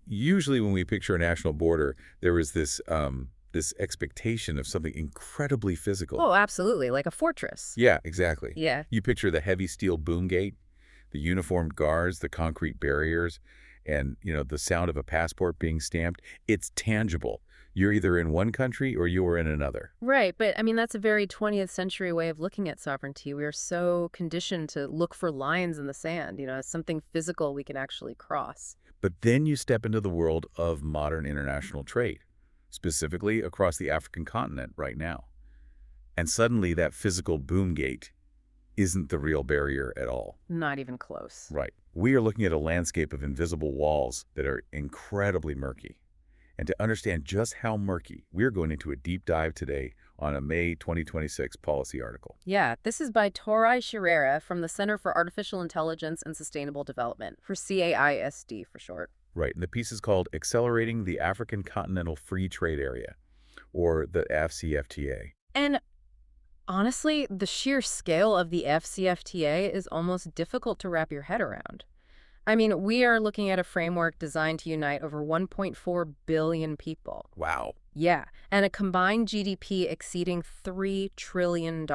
Usually when we picture a national border, there is this expectation of something incredibly physical. Oh, absolutely. Like a fortress. Yeah, exactly. Yeah. You picture the heavy steel boom gate, the uniformed guards, the concrete barriers, and, the sound of a passport being stamped. It's tangible. You're either in one country or you're in another. Right. But I mean, that's a very 20th century way of looking at sovereignty. We are so conditioned to look for lines in the sand, as something physical we can actually cross. But then you step into the world of modern international trade, specifically across the African continent right now. And suddenly that physical boom gate isn't the real barrier at all. Not even close. Right. We are looking at a landscape of invisible walls that are incredibly murky. And to understand just how murky, we're going into a deep dive today on a May 2026 policy article. Yeah, this is by Torai Shirera from the Center for Artificial Intelligence and Sustainable Development, for CAISD for short. Right, and the piece is called Accelerating the African Continental Free Trade Area, or the AfCFTA. And honestly, the sheer scale of the AfCFTA is almost difficult to wrap your head around. I mean, we are looking at a framework designed to unite over 1.4 billion people. Wow. Yeah, and a combined GDP exceeding $3 trillion,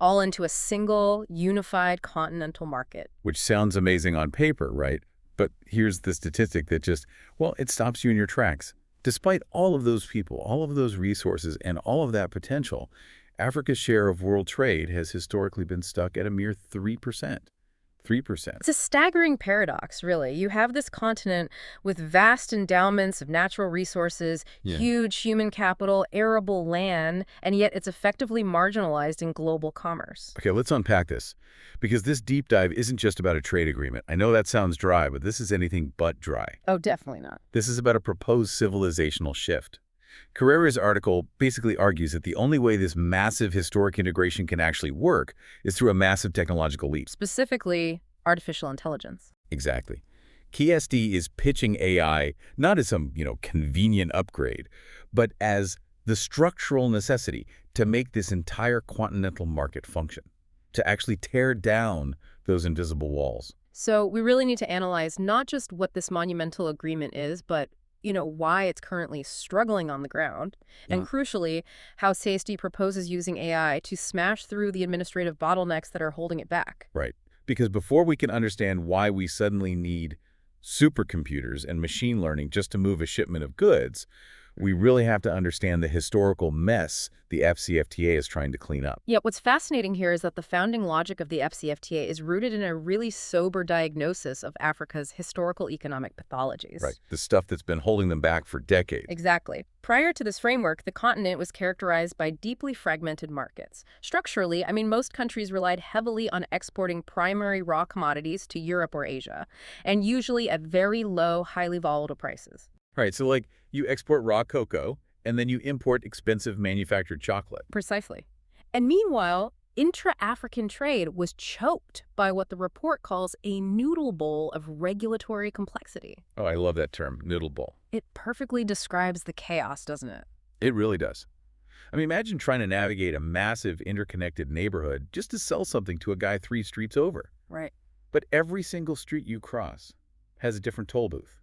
all into a single, unified continental market. Which sounds amazing on paper, right? But here's the statistic that it stops you in your tracks. Despite all of those people, all of those resources, and all of that potential, Africa's share of world trade has historically been stuck at a mere 3%. 3%. It's a staggering paradox, really. You have this continent with vast endowments of natural resources, huge human capital, arable land, and yet it's effectively marginalized in global commerce. Okay, let's unpack this, because this deep dive isn't just about a trade agreement. I know that sounds dry, but this is anything but dry. Oh, definitely not. This is about a proposed civilizational shift. Carrera's article basically argues that the only way this massive historic integration can actually work is through a massive technological leap. Specifically, artificial intelligence. Exactly. KSD is pitching AI not as some, convenient upgrade, but as the structural necessity to make this entire continental market function, to actually tear down those invisible walls. So we really need to analyze not just what this monumental agreement is, but why it's currently struggling on the ground, and crucially, how CSD proposes using AI to smash through the administrative bottlenecks that are holding it back. Right. Because before we can understand why we suddenly need supercomputers and machine learning just to move a shipment of goods, we really have to understand the historical mess the AfCFTA is trying to clean up. Yeah, what's fascinating here is that the founding logic of the AfCFTA is rooted in a really sober diagnosis of Africa's historical economic pathologies. Right, the stuff that's been holding them back for decades. Exactly. Prior to this framework, the continent was characterized by deeply fragmented markets. Structurally, most countries relied heavily on exporting primary raw commodities to Europe or Asia, and usually at very low, highly volatile prices. Right, so you export raw cocoa, and then you import expensive manufactured chocolate. Precisely. And meanwhile, intra-African trade was choked by what the report calls a noodle bowl of regulatory complexity. Oh, I love that term, noodle bowl. It perfectly describes the chaos, doesn't it? It really does. Imagine trying to navigate a massive interconnected neighborhood just to sell something to a guy 3 streets over. Right. But every single street you cross has a different toll booth.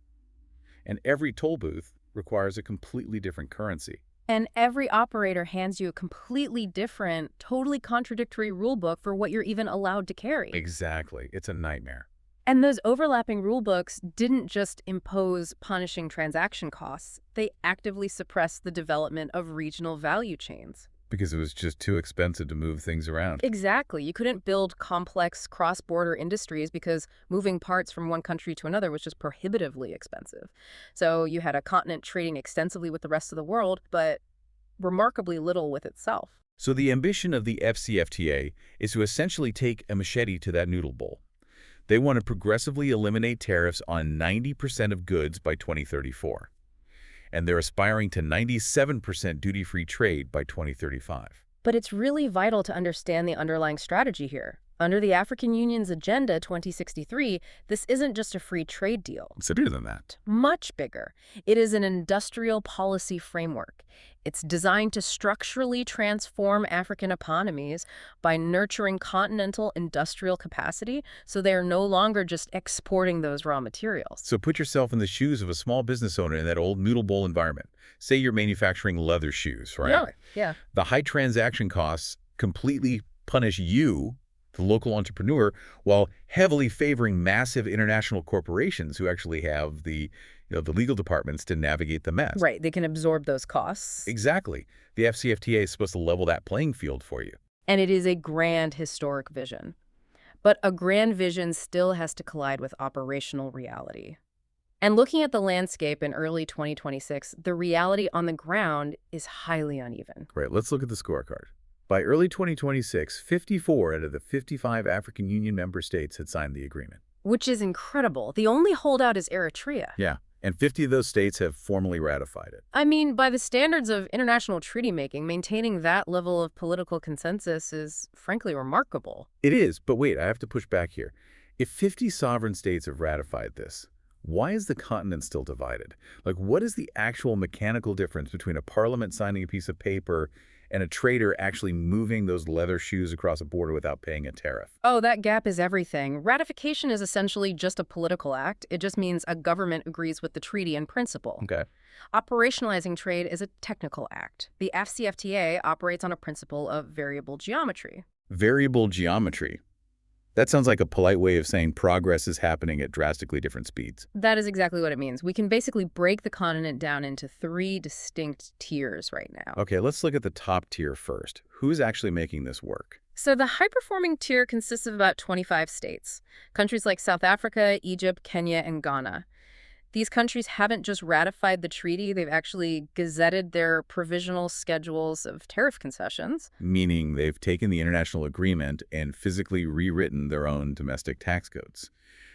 And every toll booth requires a completely different currency. And every operator hands you a completely different, totally contradictory rulebook for what you're even allowed to carry. Exactly. It's a nightmare. And those overlapping rulebooks didn't just impose punishing transaction costs. They actively suppressed the development of regional value chains. Because it was just too expensive to move things around. Exactly. You couldn't build complex cross-border industries because moving parts from one country to another was just prohibitively expensive. So you had a continent trading extensively with the rest of the world, but remarkably little with itself. So the ambition of the AfCFTA is to essentially take a machete to that noodle bowl. They want to progressively eliminate tariffs on 90% of goods by 2034. And they're aspiring to 97% duty-free trade by 2035. But it's really vital to understand the underlying strategy here. Under the African Union's Agenda 2063, this isn't just a free trade deal. It's bigger than that. Much bigger. It is an industrial policy framework. It's designed to structurally transform African economies by nurturing continental industrial capacity so they are no longer just exporting those raw materials. So put yourself in the shoes of a small business owner in that old noodle bowl environment. Say you're manufacturing leather shoes, right? Yeah. The high transaction costs completely punish you, the local entrepreneur, while heavily favoring massive international corporations who actually have the legal departments to navigate the mess. Right, they can absorb those costs. Exactly. The AfCFTA is supposed to level that playing field for you. And it is a grand historic vision. But a grand vision still has to collide with operational reality. And looking at the landscape in early 2026, the reality on the ground is highly uneven. Right, let's look at the scorecard. By early 2026, 54 out of the 55 African Union member states had signed the agreement. Which is incredible. The only holdout is Eritrea. Yeah, and 50 of those states have formally ratified it. I mean, by the standards of international treaty making, maintaining that level of political consensus is frankly remarkable. It is, but wait, I have to push back here. If 50 sovereign states have ratified this, why is the continent still divided? Like, what is the actual mechanical difference between a parliament signing a piece of paper and a trader actually moving those leather shoes across a border without paying a tariff? Oh, that gap is everything. Ratification is essentially just a political act. It just means a government agrees with the treaty in principle. Okay. Operationalizing trade is a technical act. The AfCFTA operates on a principle of variable geometry. Variable geometry. That sounds like a polite way of saying progress is happening at drastically different speeds. That is exactly what it means. We can basically break the continent down into 3 distinct tiers right now. Okay, let's look at the top tier first. Who's actually making this work? So the high-performing tier consists of about 25 states. Countries like South Africa, Egypt, Kenya, and Ghana. These countries haven't just ratified the treaty, they've actually gazetted their provisional schedules of tariff concessions. Meaning they've taken the international agreement and physically rewritten their own domestic tax codes.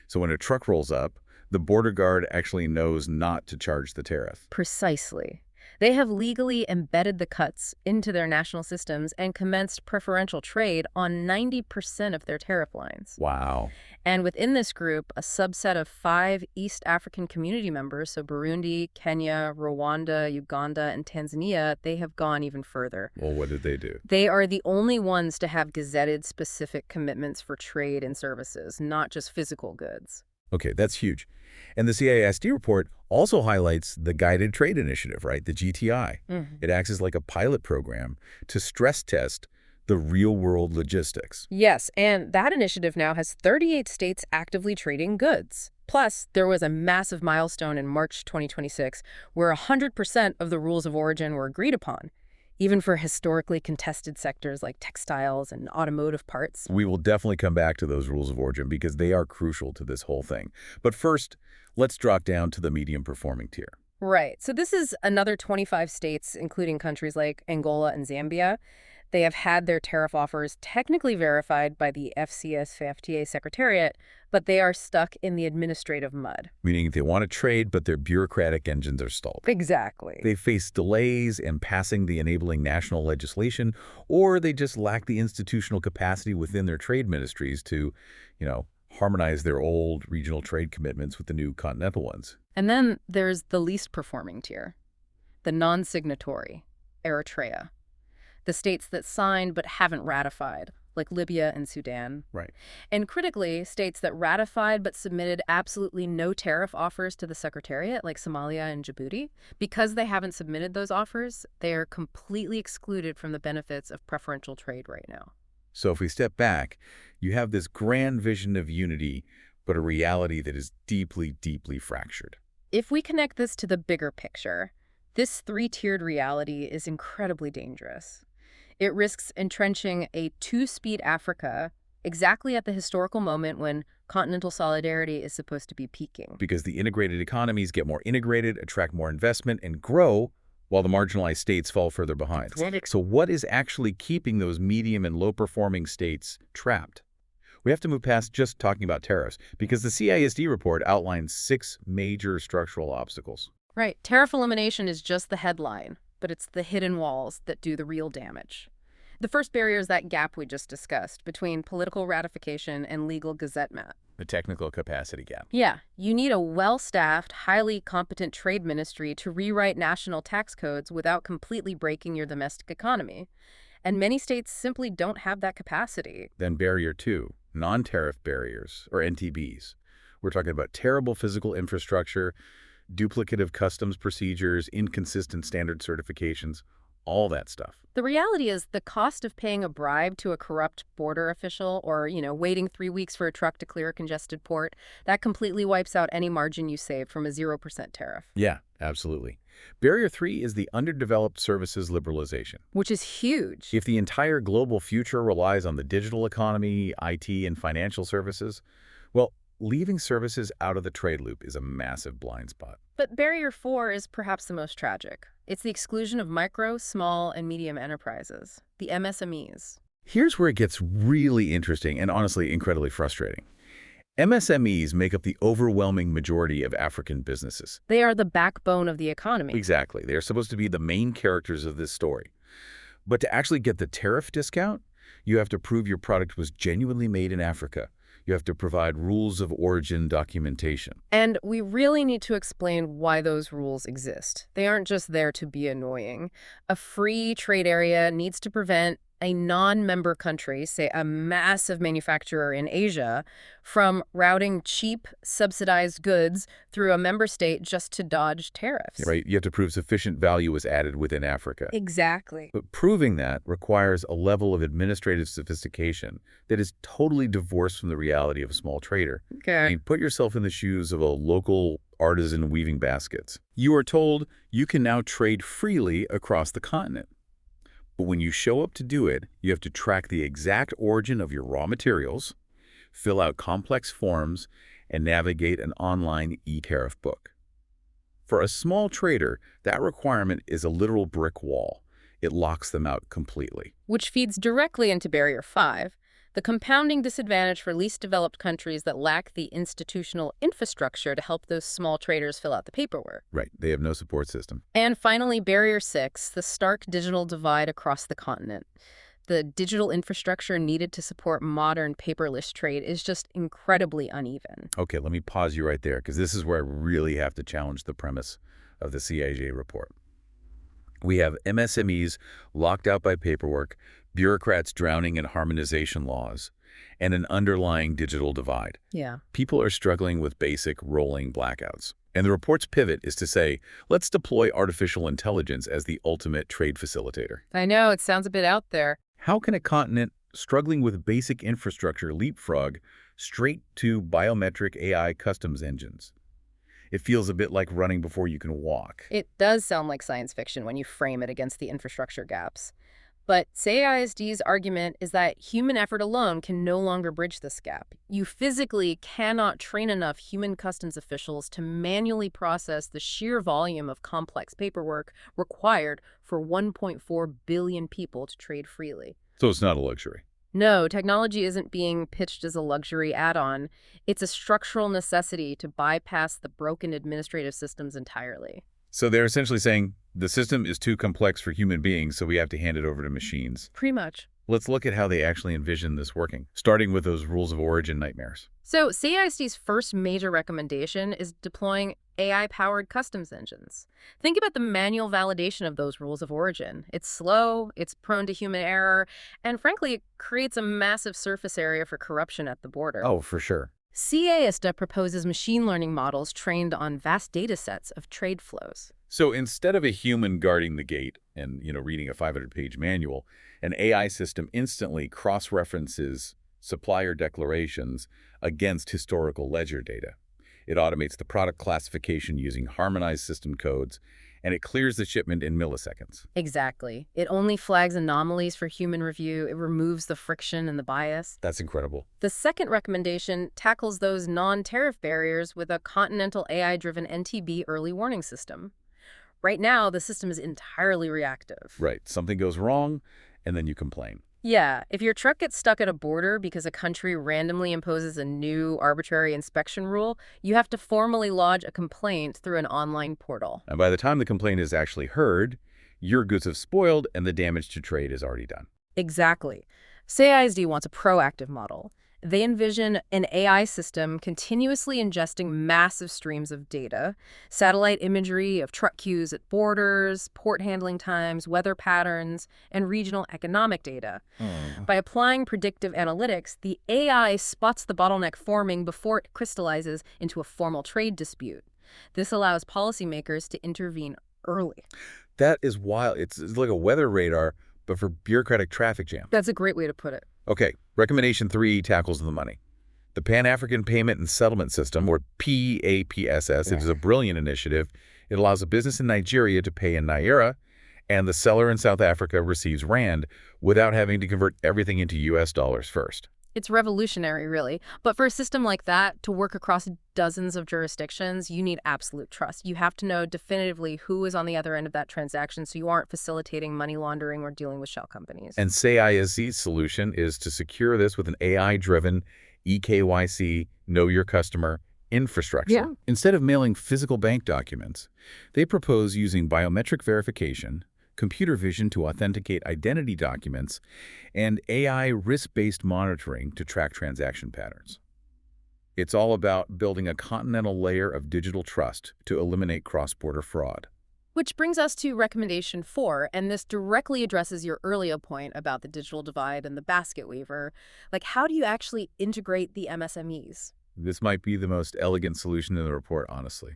So when a truck rolls up, the border guard actually knows not to charge the tariff. Precisely. They have legally embedded the cuts into their national systems and commenced preferential trade on 90% of their tariff lines. Wow. And within this group, a subset of 5 East African community members, so Burundi, Kenya, Rwanda, Uganda, and Tanzania, they have gone even further. Well, what did they do? They are the only ones to have gazetted specific commitments for trade and services, not just physical goods. Okay, that's huge. And the CISD report also highlights the Guided Trade Initiative, right? The GTI. It acts as like a pilot program to stress test the real-world logistics. Yes, and that initiative now has 38 states actively trading goods. Plus, there was a massive milestone in March 2026 where 100% of the rules of origin were agreed upon, even for historically contested sectors like textiles and automotive parts. We will definitely come back to those rules of origin because they are crucial to this whole thing. But first, let's drop down to the medium-performing tier. Right. So this is another 25 states, including countries like Angola and Zambia. They have had their tariff offers technically verified by the AfCFTA Secretariat, but they are stuck in the administrative mud. Meaning they want to trade, but their bureaucratic engines are stalled. Exactly. They face delays in passing the enabling national legislation, or they just lack the institutional capacity within their trade ministries to, harmonize their old regional trade commitments with the new continental ones. And then there's the least performing tier, the non-signatory, Eritrea. The states that signed but haven't ratified, like Libya and Sudan. Right. And critically, states that ratified but submitted absolutely no tariff offers to the Secretariat, like Somalia and Djibouti. Because they haven't submitted those offers, they are completely excluded from the benefits of preferential trade right now. So if we step back, you have this grand vision of unity, but a reality that is deeply, deeply fractured. If we connect this to the bigger picture, this 3-tiered reality is incredibly dangerous. It risks entrenching a 2-speed Africa exactly at the historical moment when continental solidarity is supposed to be peaking. Because the integrated economies get more integrated, attract more investment, and grow, while the marginalized states fall further behind. So what is actually keeping those medium and low-performing states trapped? We have to move past just talking about tariffs, because the CISD report outlines 6 major structural obstacles. Right. Tariff elimination is just the headline, but it's the hidden walls that do the real damage. The first barrier is that gap we just discussed between political ratification and legal gazettement. The technical capacity gap. Yeah, you need a well-staffed, highly competent trade ministry to rewrite national tax codes without completely breaking your domestic economy. And many states simply don't have that capacity. Then barrier 2, non-tariff barriers, or NTBs. We're talking about terrible physical infrastructure, duplicative customs procedures, inconsistent standard certifications, all that stuff. The reality is the cost of paying a bribe to a corrupt border official or, waiting 3 weeks for a truck to clear a congested port, that completely wipes out any margin you save from a 0% tariff. Yeah, absolutely. Barrier 3 is the underdeveloped services liberalization. Which is huge. If the entire global future relies on the digital economy, IT, and financial services, well, leaving services out of the trade loop is a massive blind spot. But barrier 4 is perhaps the most tragic. It's the exclusion of micro, small, and medium enterprises, the MSMEs. Here's where it gets really interesting and honestly incredibly frustrating. MSMEs make up the overwhelming majority of African businesses. They are the backbone of the economy. Exactly. They are supposed to be the main characters of this story. But to actually get the tariff discount, you have to prove your product was genuinely made in Africa. You have to provide rules of origin documentation. And we really need to explain why those rules exist. They aren't just there to be annoying. A free trade area needs to prevent a non-member country, say a massive manufacturer in Asia, from routing cheap, subsidized goods through a member state just to dodge tariffs. Right? You have to prove sufficient value was added within Africa. Exactly. But proving that requires a level of administrative sophistication that is totally divorced from the reality of a small trader. Okay. I mean, put yourself in the shoes of a local artisan weaving baskets. You are told you can now trade freely across the continent. But when you show up to do it, you have to track the exact origin of your raw materials, fill out complex forms, and navigate an online e-tariff book. For a small trader, that requirement is a literal brick wall. It locks them out completely. Which feeds directly into barrier 5, the compounding disadvantage for least developed countries that lack the institutional infrastructure to help those small traders fill out the paperwork. Right. They have no support system. And finally, barrier 6, the stark digital divide across the continent. The digital infrastructure needed to support modern paperless trade is just incredibly uneven. Okay, let me pause you right there, because this is where I really have to challenge the premise of the CIJ report. We have MSMEs locked out by paperwork, bureaucrats drowning in harmonization laws, and an underlying digital divide. Yeah. People are struggling with basic rolling blackouts. And the report's pivot is to say, let's deploy artificial intelligence as the ultimate trade facilitator. I know, it sounds a bit out there. How can a continent struggling with basic infrastructure leapfrog straight to biometric AI customs engines? It feels a bit like running before you can walk. It does sound like science fiction when you frame it against the infrastructure gaps. But CAISD's argument is that human effort alone can no longer bridge this gap. You physically cannot train enough human customs officials to manually process the sheer volume of complex paperwork required for 1.4 billion people to trade freely. So it's not a luxury. No, technology isn't being pitched as a luxury add-on. It's a structural necessity to bypass the broken administrative systems entirely. So they're essentially saying the system is too complex for human beings, so we have to hand it over to machines. Pretty much. Let's look at how they actually envision this working, starting with those rules of origin nightmares. So CISD's first major recommendation is deploying AI-powered customs engines. Think about the manual validation of those rules of origin. It's slow, it's prone to human error, and frankly, it creates a massive surface area for corruption at the border. Oh, for sure. CISD proposes machine learning models trained on vast data sets of trade flows. So instead of a human guarding the gate and, reading a 500-page manual, an AI system instantly cross-references supplier declarations against historical ledger data. It automates the product classification using harmonized system codes, and it clears the shipment in milliseconds. Exactly. It only flags anomalies for human review. It removes the friction and the bias. That's incredible. The second recommendation tackles those non-tariff barriers with a Continental AI-driven NTB early warning system. Right now, the system is entirely reactive. Right. Something goes wrong, and then you complain. Yeah, if your truck gets stuck at a border because a country randomly imposes a new arbitrary inspection rule, you have to formally lodge a complaint through an online portal. And by the time the complaint is actually heard, your goods have spoiled and the damage to trade is already done. Exactly. Say ISD wants a proactive model. They envision an AI system continuously ingesting massive streams of data, satellite imagery of truck queues at borders, port handling times, weather patterns, and regional economic data. Hmm. By applying predictive analytics, the AI spots the bottleneck forming before it crystallizes into a formal trade dispute. This allows policymakers to intervene early. That is wild. It's like a weather radar, but for bureaucratic traffic jams. That's a great way to put it. Okay, recommendation 3 tackles the money. The Pan-African Payment and Settlement System, or PAPSS, it is a brilliant initiative. It allows a business in Nigeria to pay in Naira, and the seller in South Africa receives Rand without having to convert everything into US dollars first. It's revolutionary, really. But for a system like that to work across dozens of jurisdictions, you need absolute trust. You have to know definitively who is on the other end of that transaction so you aren't facilitating money laundering or dealing with shell companies. And SAISC's solution is to secure this with an AI-driven EKYC, Know Your Customer, infrastructure. Yeah. Instead of mailing physical bank documents, they propose using biometric verification, computer vision to authenticate identity documents, and AI risk-based monitoring to track transaction patterns. It's all about building a continental layer of digital trust to eliminate cross-border fraud. Which brings us to recommendation 4, and this directly addresses your earlier point about the digital divide and the basket weaver. Like, how do you actually integrate the MSMEs? This might be the most elegant solution in the report, honestly.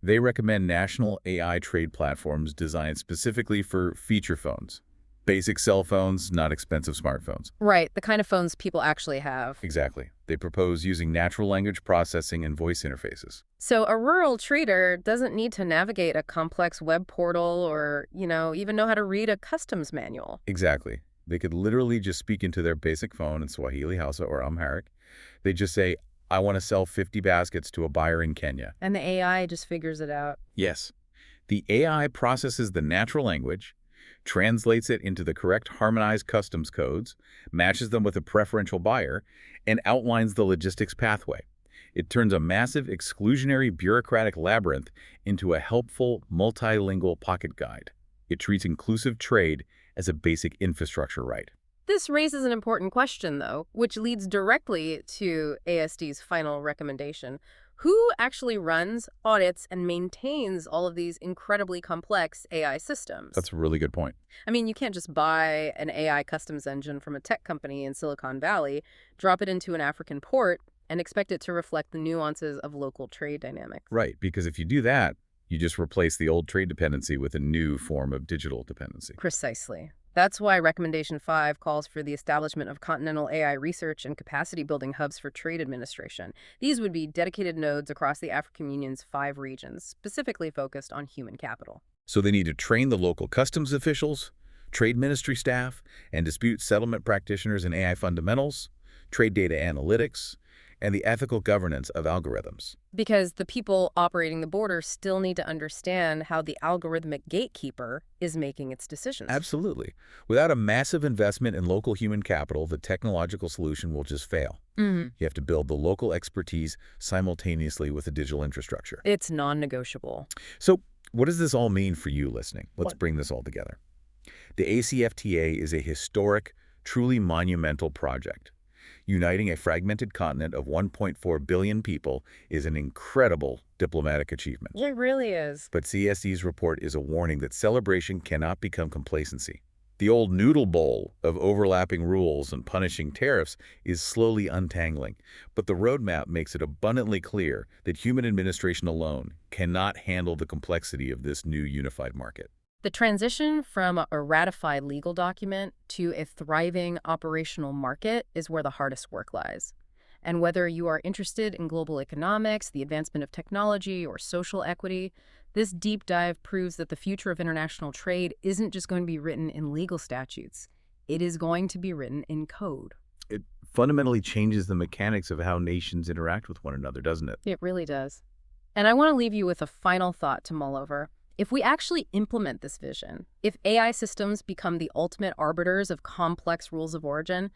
They recommend national AI trade platforms designed specifically for feature phones. Basic cell phones, not expensive smartphones. Right, the kind of phones people actually have. Exactly. They propose using natural language processing and voice interfaces. So a rural trader doesn't need to navigate a complex web portal or, even know how to read a customs manual. Exactly. They could literally just speak into their basic phone in Swahili, Hausa, or Amharic. They just say, I want to sell 50 baskets to a buyer in Kenya. And the AI just figures it out. Yes. The AI processes the natural language, translates it into the correct harmonized customs codes, matches them with a preferential buyer, and outlines the logistics pathway. It turns a massive exclusionary bureaucratic labyrinth into a helpful multilingual pocket guide. It treats inclusive trade as a basic infrastructure right. This raises an important question, though, which leads directly to ASD's final recommendation. Who actually runs, audits, and maintains all of these incredibly complex AI systems? That's a really good point. I mean, you can't just buy an AI customs engine from a tech company in Silicon Valley, drop it into an African port, and expect it to reflect the nuances of local trade dynamics. Right, because if you do that, you just replace the old trade dependency with a new form of digital dependency. Precisely. That's why Recommendation 5 calls for the establishment of continental AI research and capacity-building hubs for trade administration. These would be dedicated nodes across the African Union's 5 regions, specifically focused on human capital. So they need to train the local customs officials, trade ministry staff, and dispute settlement practitioners in AI fundamentals, trade data analytics, and the ethical governance of algorithms. Because the people operating the border still need to understand how the algorithmic gatekeeper is making its decisions. Absolutely. Without a massive investment in local human capital, the technological solution will just fail. You have to build the local expertise simultaneously with the digital infrastructure. It's non-negotiable. So what does this all mean for you listening? Let's bring this all together. The AfCFTA is a historic, truly monumental project. Uniting a fragmented continent of 1.4 billion people is an incredible diplomatic achievement. It really is. But CSD's report is a warning that celebration cannot become complacency. The old noodle bowl of overlapping rules and punishing tariffs is slowly untangling, but the roadmap makes it abundantly clear that human administration alone cannot handle the complexity of this new unified market. The transition from a ratified legal document to a thriving operational market is where the hardest work lies. And whether you are interested in global economics, the advancement of technology, or social equity, this deep dive proves that the future of international trade isn't just going to be written in legal statutes. It is going to be written in code. It fundamentally changes the mechanics of how nations interact with one another, doesn't it? It really does. And I want to leave you with a final thought to mull over. If we actually implement this vision, if AI systems become the ultimate arbiters of complex rules of origin,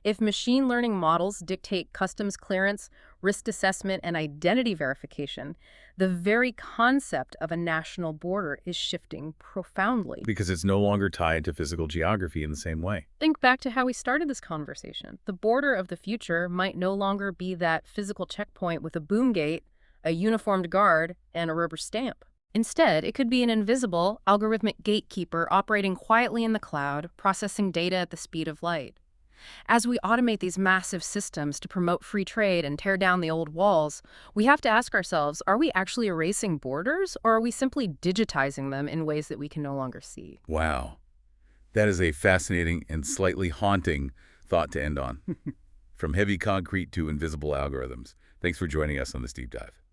if machine learning models dictate customs clearance, risk assessment, and identity verification, The very concept of a national border is shifting profoundly. Because it's no longer tied to physical geography in the same way. Think back to how we started this conversation. The border of the future might no longer be that physical checkpoint with a boom gate, a uniformed guard, and a rubber stamp. Instead, it could be an invisible, algorithmic gatekeeper operating quietly in the cloud, processing data at the speed of light. As we automate these massive systems to promote free trade and tear down the old walls, we have to ask ourselves, are we actually erasing borders, or are we simply digitizing them in ways that we can no longer see? Wow. That is a fascinating and slightly haunting thought to end on. From heavy concrete to invisible algorithms. Thanks for joining us on this deep dive.